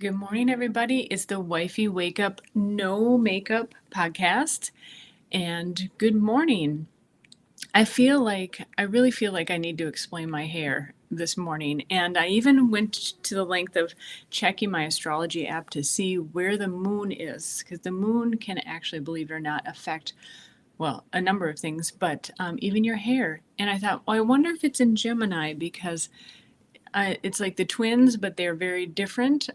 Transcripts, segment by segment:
Good morning, everybody. It's the Wifey Wakeup No Makeup podcast. And good morning. I really feel like I need to explain my hair this morning. And I even went to the length of checking my astrology app to see where the moon is, because the moon can actually, believe it or not, affect, well, a number of things, but even your hair. And I thought, well, I wonder if it's in Gemini because it's like the twins, but they're very different.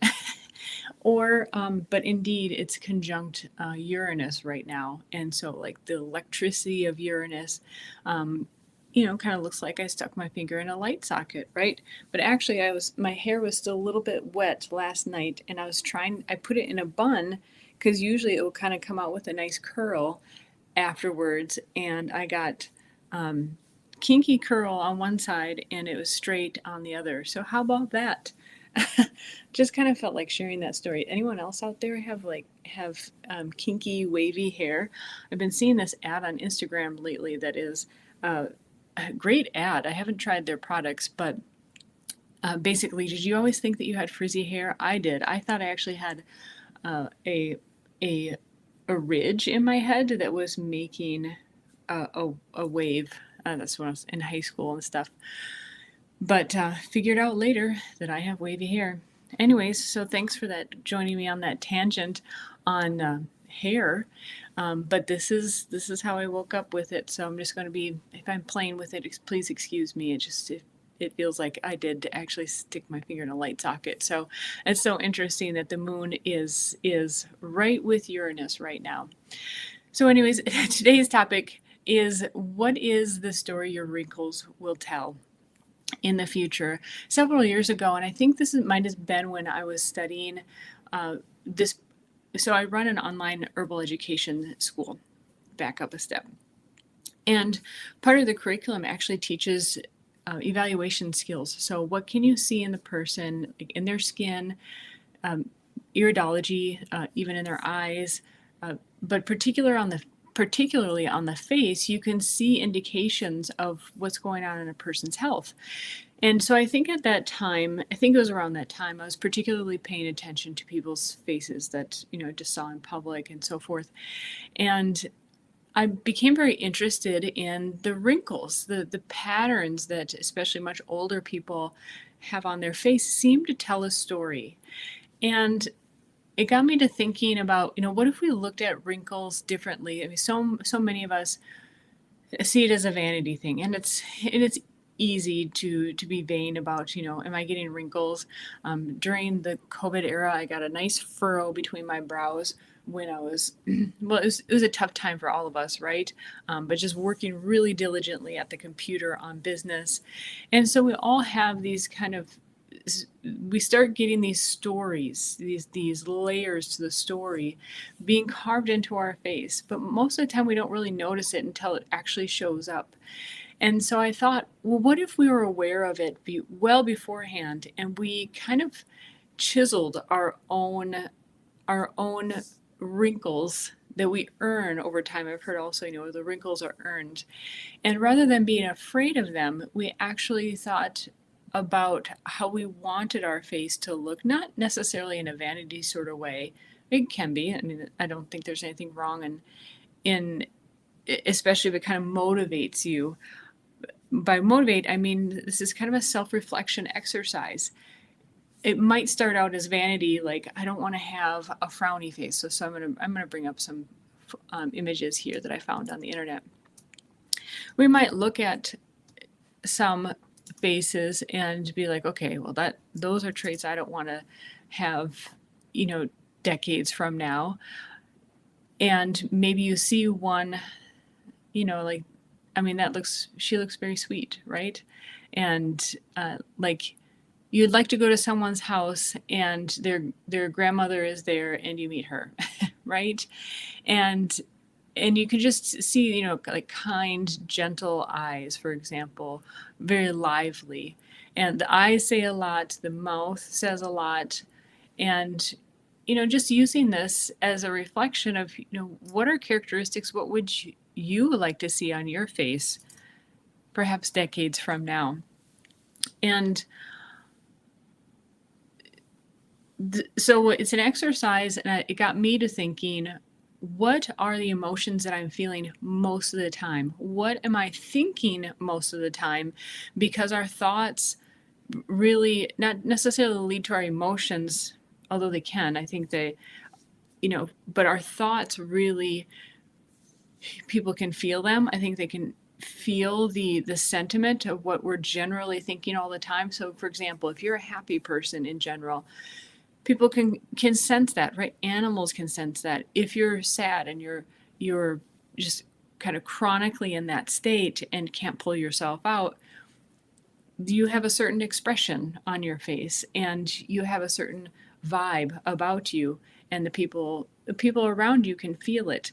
But indeed, it's conjunct Uranus right now. And so, like, the electricity of Uranus, kind of looks like I stuck my finger in a light socket, right? But actually, my hair was still a little bit wet last night, and I put it in a bun because usually it will kind of come out with a nice curl afterwards. And I got kinky curl on one side and it was straight on the other. So, how about that? Just kind of felt like sharing that story. Anyone else out there have kinky wavy hair? I've been seeing this ad on Instagram lately that is a great ad. I haven't tried their products, but basically, did you always think that you had frizzy hair? I did. I thought I actually had a a ridge in my head that was making a wave. That's when I was in high school and stuff. But figured out later that I have wavy hair. Anyways, so thanks for joining me on that tangent on hair. But this is how I woke up with it. So I'm just going to be, if I'm playing with it, please excuse me. It feels like I did actually stick my finger in a light socket. So it's so interesting that the moon is right with Uranus right now. So anyways, today's topic is, what is the story your wrinkles will tell in the future? Several years ago, and I think might have been when I was studying this. So I run an online herbal education school. Back up a step. And part of the curriculum actually teaches evaluation skills. So what can you see in the person, like in their skin, iridology, even in their eyes, but particularly on the face, you can see indications of what's going on in a person's health. And so I think at that time, I think it was around that time, I was particularly paying attention to people's faces that, just saw in public and so forth. And I became very interested in the wrinkles, the patterns that especially much older people have on their face seem to tell a story. And it got me to thinking about, what if we looked at wrinkles differently? I mean, so many of us see it as a vanity thing, and it's easy to be vain about, am I getting wrinkles? During the COVID era, I got a nice furrow between my brows when I was, well, it was a tough time for all of us, right? But just working really diligently at the computer on business. And so we all have these we start getting these stories, these layers to the story being carved into our face. But most of the time we don't really notice it until it actually shows up. And so I thought, well, what if we were aware of it well beforehand, and we kind of chiseled our own wrinkles that we earn over time. I've heard also, the wrinkles are earned. And rather than being afraid of them, we actually thought about how we wanted our face to look, not necessarily in a vanity sort of way. It can be. I mean, I don't think there's anything wrong in especially if it kind of motivates you. By motivate, I mean this is kind of a self-reflection exercise. It might start out as vanity, like I don't want to have a frowny face. So I'm gonna bring up some images here that I found on the internet. We might look at some faces and be like, okay, well those are traits I don't want to have, decades from now. And maybe you see one, like, I mean, she looks very sweet, right? And like, you'd like to go to someone's house and their grandmother is there and you meet her, right? And you can just see, like kind, gentle eyes, for example, very lively. And the eyes say a lot, the mouth says a lot. And, just using this as a reflection of, what are characteristics, what would you like to see on your face, perhaps decades from now? And So it's an exercise, and it got me to thinking, what are the emotions that I'm feeling most of the time? What am I thinking most of the time? Because our thoughts really not necessarily lead to our emotions, although they can. I think they, but our thoughts really, people can feel them. I think they can feel the sentiment of what we're generally thinking all the time. So for example, if you're a happy person in general, people can sense that, right? Animals can sense that. If you're sad and you're just kind of chronically in that state and can't pull yourself out, you have a certain expression on your face and you have a certain vibe about you, and the people around you can feel it.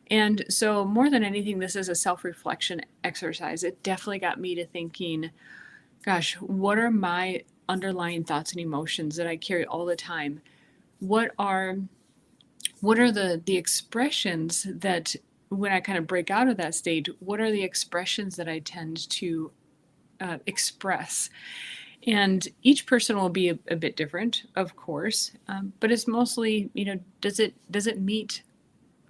And so more than anything, this is a self-reflection exercise. It definitely got me to thinking, gosh, what are my underlying thoughts and emotions that I carry all the time? What are the expressions that, when I kind of break out of that state, what are the expressions that I tend to express? And each person will be a bit different, of course, but it's mostly, does it meet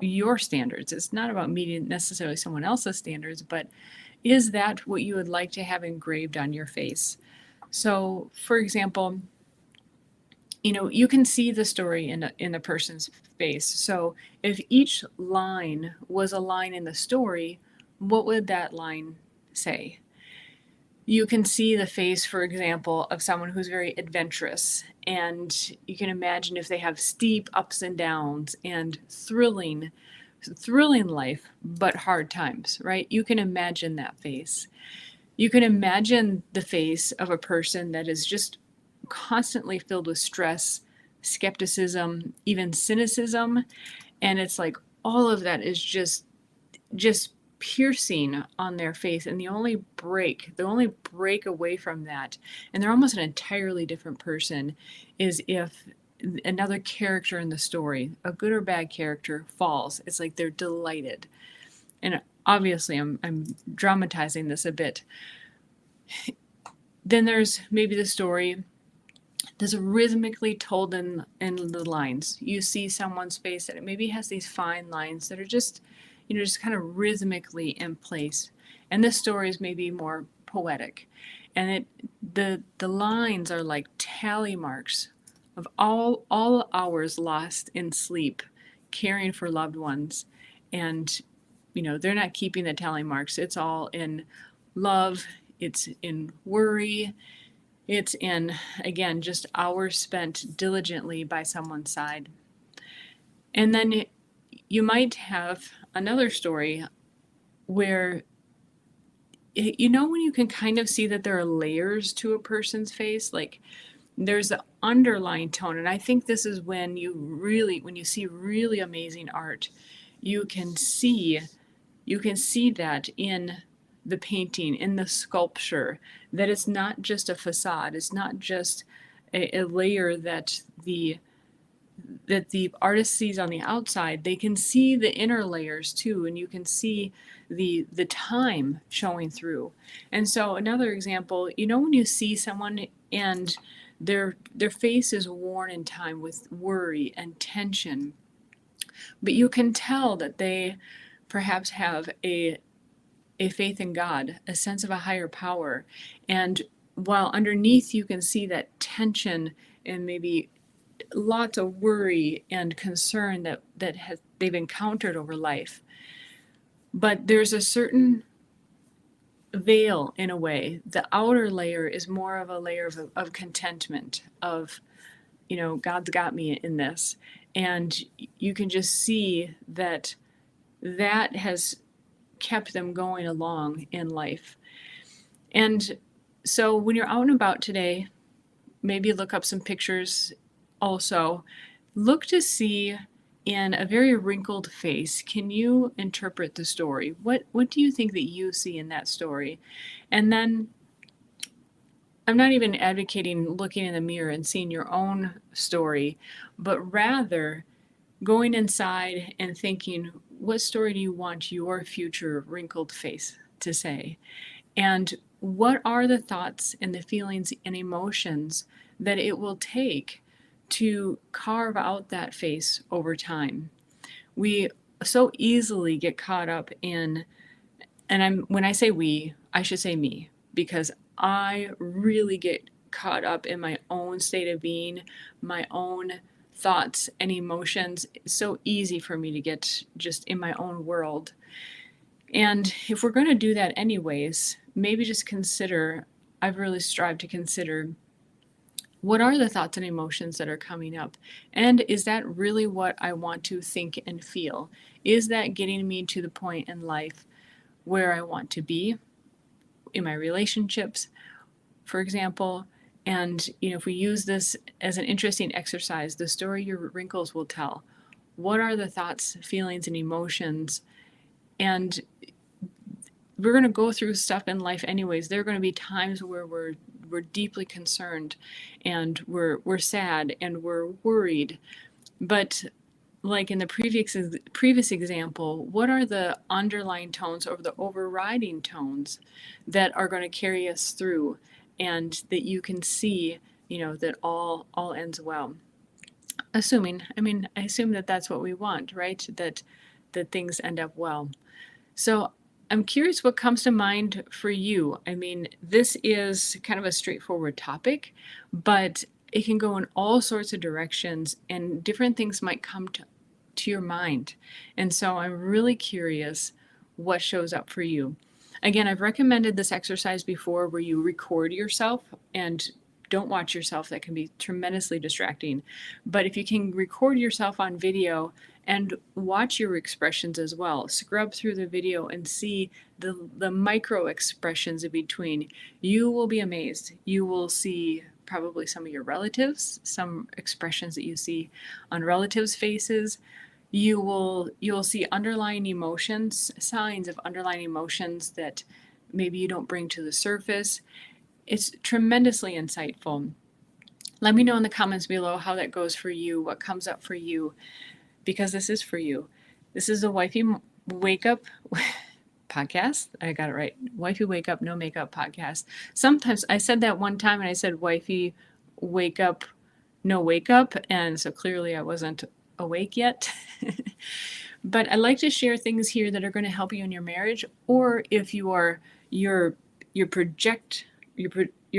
your standards? It's not about meeting necessarily someone else's standards, but is that what you would like to have engraved on your face? So, for example, you can see the story in a person's face. So, if each line was a line in the story, what would that line say? You can see the face, for example, of someone who's very adventurous, and you can imagine if they have steep ups and downs and thrilling life, but hard times, right? You can imagine that face. You can imagine the face of a person that is just constantly filled with stress, skepticism, even cynicism, and it's like all of that is just piercing on their face, and the only break away from that, and they're almost an entirely different person, is if another character in the story, a good or bad character, falls. It's like they're delighted. And obviously I'm dramatizing this a bit. Then there's maybe the story that's rhythmically told in the lines. You see someone's face that it maybe has these fine lines that are just kind of rhythmically in place. And this story is maybe more poetic. And the lines are like tally marks of all hours lost in sleep, caring for loved ones. And they're not keeping the tally marks. It's all in love, it's in worry, it's in, again, just hours spent diligently by someone's side. And then you might have another story where, when you can kind of see that there are layers to a person's face, like there's the underlying tone. And I think this is when you see really amazing art, you can see that in the painting, in the sculpture, that it's not just a facade, it's not just a layer that the artist sees on the outside. They can see the inner layers too, and you can see the time showing through. And so another example, when you see someone and their face is worn in time with worry and tension, but you can tell that they perhaps have a faith in God, a sense of a higher power. And while underneath you can see that tension and maybe lots of worry and concern that they've encountered over life. But there's a certain veil, in a way. The outer layer is more of a layer of contentment, of, God's got me in this. And you can just see that has kept them going along in life. And so when you're out and about today, maybe look up some pictures. Also, look to see, in a very wrinkled face, can you interpret the story? What do you think that you see in that story? And then, I'm not even advocating looking in the mirror and seeing your own story, but rather going inside and thinking, what story do you want your future wrinkled face to say? And what are the thoughts and the feelings and emotions that it will take to carve out that face over time. We so easily get caught up in, and when I say we, I should say me, because I really get caught up in my own state of being, my own thoughts and emotions. It's so easy for me to get just in my own world. And if we're going to do that anyways, maybe just consider, I've really strived to consider, what are the thoughts and emotions that are coming up? And is that really what I want to think and feel? Is that getting me to the point in life where I want to be in my relationships, for example? And if we use this as an interesting exercise, the story your wrinkles will tell. What are the thoughts, feelings, and emotions? And we're going to go through stuff in life anyways. There are going to be times where we're deeply concerned, and we're sad, and we're worried. But like in the previous example, what are the underlying tones or the overriding tones that are going to carry us through, and that you can see, that all ends well. I assume that that's what we want, right? That things end up well. So I'm curious what comes to mind for you. This is kind of a straightforward topic, but it can go in all sorts of directions, and different things might come to your mind. And so I'm really curious what shows up for you. Again, I've recommended this exercise before, where you record yourself, and don't watch yourself. That can be tremendously distracting. But if you can record yourself on video and watch your expressions as well, scrub through the video and see the micro expressions in between, you will be amazed. You will see probably some of your relatives, some expressions that you see on relatives' faces. You'll see underlying emotions, signs of underlying emotions that maybe you don't bring to the surface. It's tremendously insightful. Let me know in the comments below how that goes for you, what comes up for you, because this is for you. This is the Wifey Wakeup podcast. I got it right. Wifey Wakeup No Makeup podcast. Sometimes I said that one time and I said Wifey Wakeup No Wakeup, and so clearly I wasn't awake yet. But I like to share things here that are going to help you in your marriage, or if you're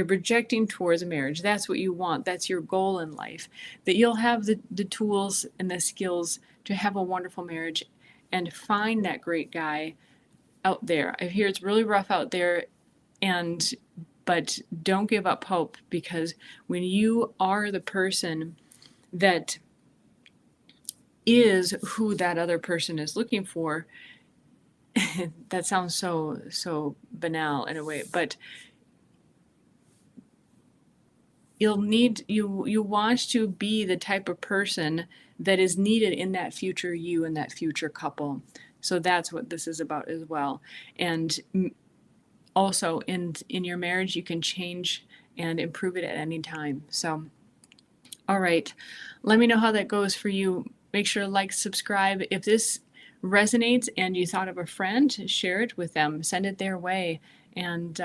projecting towards a marriage. That's what you want. That's your goal in life. That you'll have the tools and the skills to have a wonderful marriage and find that great guy out there. I hear it's really rough out there, but don't give up hope, because when you are the person that is who that other person is looking for, that sounds so banal in a way, but you want to be the type of person that is needed in that future you and that future couple. So that's what this is about as well. And also in your marriage, you can change and improve it at any time. So, all right, let me know how that goes for you. Make sure to like, subscribe. If this resonates and you thought of a friend, share it with them. Send it their way, and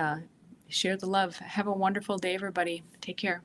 share the love. Have a wonderful day, everybody. Take care.